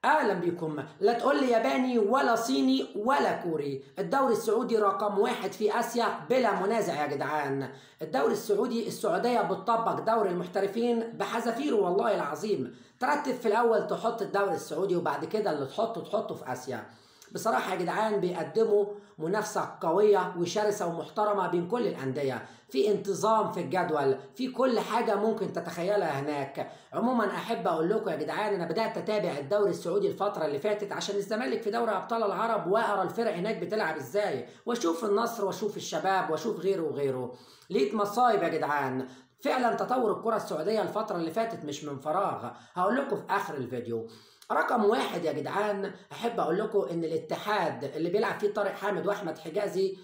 اهلا بكم. لا تقول لي ياباني ولا صيني ولا كوري، الدوري السعودي رقم 1 في اسيا بلا منازع يا جدعان. الدوري السعودي، السعوديه بتطبق دوري المحترفين بحذافيره والله العظيم. ترتب في الاول تحط الدوري السعودي وبعد كده اللي تحطه في اسيا. بصراحة يا جدعان بيقدموا منافسة قوية وشرسة ومحترمة بين كل الأندية، في انتظام في الجدول، في كل حاجة ممكن تتخيلها هناك. عموما أحب أقول لكم يا جدعان أنا بدأت أتابع الدوري السعودي الفترة اللي فاتت عشان الزمالك في دوري أبطال العرب، وأقرأ الفرق هناك بتلعب إزاي، وأشوف النصر وأشوف الشباب وأشوف غيره وغيره. لقيت مصايب يا جدعان. فعلا تطور الكرة السعودية الفترة اللي فاتت مش من فراغ، هقول لكم في آخر الفيديو. رقم 1 يا جدعان، أحب أقول لكم إن الاتحاد اللي بيلعب فيه طارق حامد وأحمد حجازي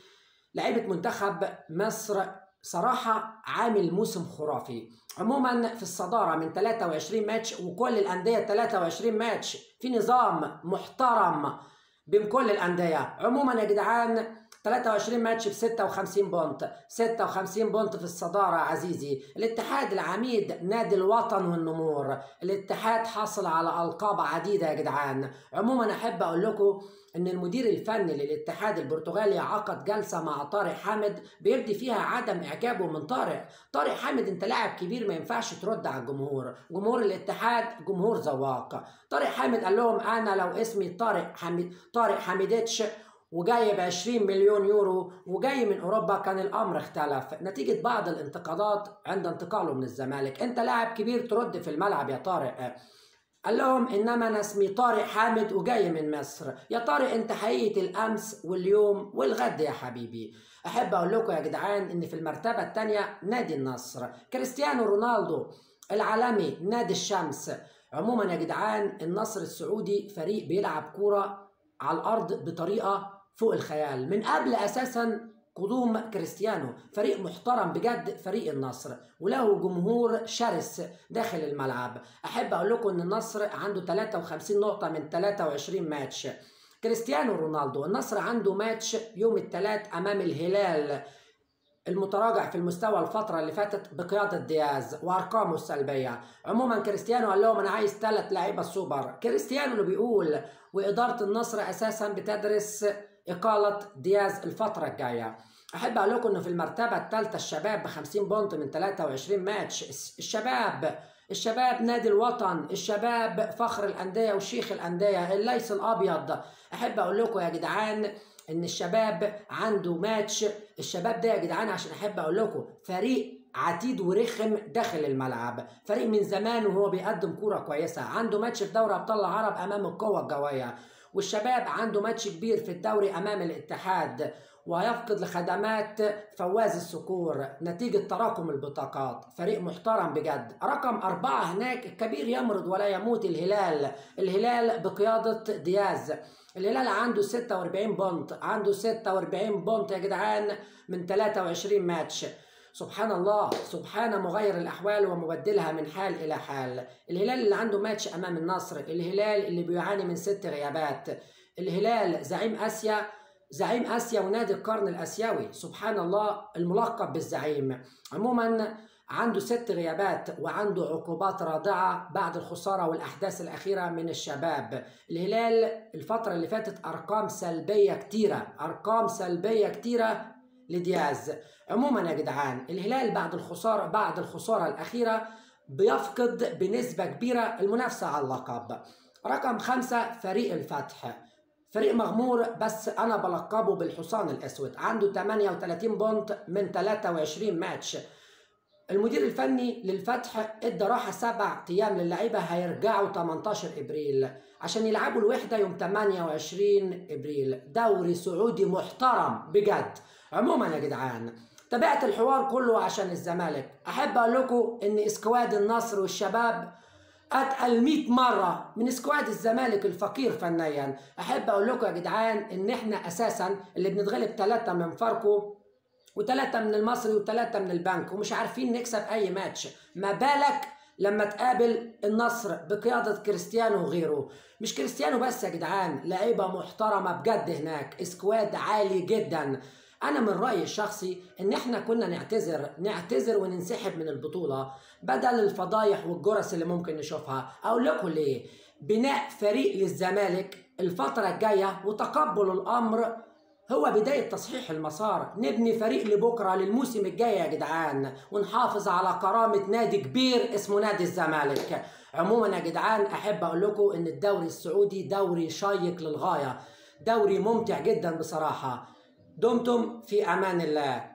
لعيبة منتخب مصر صراحة عامل موسم خرافي. عموما في الصدارة من 23 ماتش، وكل الأندية 23 ماتش، في نظام محترم بين كل الأندية. عموما يا جدعان 23 ماتش ب 56 بونت، 56 بونت في الصدارة عزيزي. الاتحاد العميد نادي الوطن والنمور، الاتحاد حصل على ألقاب عديدة يا جدعان. عموما أحب أقول لكم إن المدير الفني للاتحاد البرتغالي عقد جلسة مع طارق حامد بيبدي فيها عدم إعجابه من طارق حامد. أنت لاعب كبير ما ينفعش ترد على الجمهور، جمهور الاتحاد جمهور زواق. طارق حامد قال لهم أنا لو اسمي طارق حامديتش وجاي ب20 مليون يورو وجاي من اوروبا كان الامر اختلف نتيجه بعض الانتقادات عند انتقاله من الزمالك. انت لاعب كبير ترد في الملعب يا طارق. قال لهم انما انا اسمي طارق حامد وجاي من مصر. يا طارق انت حقيقه الامس واليوم والغد يا حبيبي. احب اقول لكم يا جدعان ان في المرتبه الثانيه نادي النصر، كريستيانو رونالدو العالمي، نادي الشمس. عموما يا جدعان النصر السعودي فريق بيلعب كوره على الارض بطريقه فوق الخيال من قبل اساسا قدوم كريستيانو. فريق محترم بجد فريق النصر، وله جمهور شرس داخل الملعب. احب اقول لكم ان النصر عنده 53 نقطة من 23 ماتش. كريستيانو رونالدو، النصر عنده ماتش يوم الثلاث امام الهلال المتراجع في المستوى الفترة اللي فاتت بقيادة دياز وارقامه السلبية. عموما كريستيانو قال لهم انا عايز 3 لعيبة سوبر. كريستيانو اللي بيقول وإدارة النصر اساسا بتدرس إقالة دياز الفترة الجاية. أحب أقول لكم إنه في المرتبة الثالثة الشباب ب50 بونت من 23 ماتش. الشباب نادي الوطن، الشباب فخر الأندية وشيخ الأندية، الليث الأبيض. أحب أقول لكم يا جدعان إن الشباب عنده ماتش. الشباب ده يا جدعان عشان أحب أقول لكم فريق عتيد ورخم داخل الملعب، فريق من زمان وهو بيقدم كورة كويسة. عنده ماتش في دوري أبطال العرب أمام القوة الجوية، والشباب عنده ماتش كبير في الدوري أمام الاتحاد، وهيفقد لخدمات فواز الصقور نتيجة تراكم البطاقات. فريق محترم بجد. رقم 4 هناك الكبير يمرض ولا يموت، الهلال بقيادة دياز. الهلال عنده 46 بونت، عنده 46 بونت يا جدعان من 23 ماتش. سبحان الله، سبحان مغير الأحوال ومبدلها من حال إلى حال. الهلال اللي عنده ماتش أمام النصر، الهلال اللي بيعاني من 6 غيابات، الهلال زعيم آسيا ونادي القرن الآسيوي، سبحان الله الملقب بالزعيم. عموما عنده 6 غيابات وعنده عقوبات رادعة بعد الخسارة والأحداث الأخيرة من الشباب. الهلال الفترة اللي فاتت أرقام سلبية كتيرة لدياز. عموما يا جدعان الهلال بعد الخسارة الأخيرة بيفقد بنسبة كبيرة المنافسة على اللقب. رقم 5 فريق الفتح، فريق مغمور بس أنا بلقبه بالحصان الأسود، عنده 38 بونت من 23 ماتش. المدير الفني للفتح ادى راحة 7 أيام للعيبة، هيرجعوا 18 إبريل عشان يلعبوا الوحدة يوم 28 إبريل. دوري سعودي محترم بجد. عموما يا جدعان تابعت الحوار كله عشان الزمالك. أحب أقول لكم إن اسكواد النصر والشباب أتقل 100 مرة من اسكواد الزمالك الفقير فنيا. أحب أقول لكم يا جدعان إن إحنا أساسا اللي بنتغلب 3 من فاركو و3 من المصري و3 من البنك ومش عارفين نكسب أي ماتش، ما بالك لما تقابل النصر بقيادة كريستيانو وغيره. مش كريستيانو بس يا جدعان، لعيبة محترمة بجد هناك، اسكواد عالي جدا. أنا من رأيي الشخصي إن إحنا كنا نعتذر وننسحب من البطولة بدل الفضايح والجرس اللي ممكن نشوفها. أقول لكم ليه؟ بناء فريق للزمالك الفترة الجاية وتقبل الأمر هو بداية تصحيح المسار. نبني فريق لبكرة للموسم الجاي يا جدعان، ونحافظ على كرامة نادي كبير اسمه نادي الزمالك. عموما يا جدعان أحب أقول لكم إن الدوري السعودي دوري شيق للغاية، دوري ممتع جدا بصراحة. دمتم في أمان الله.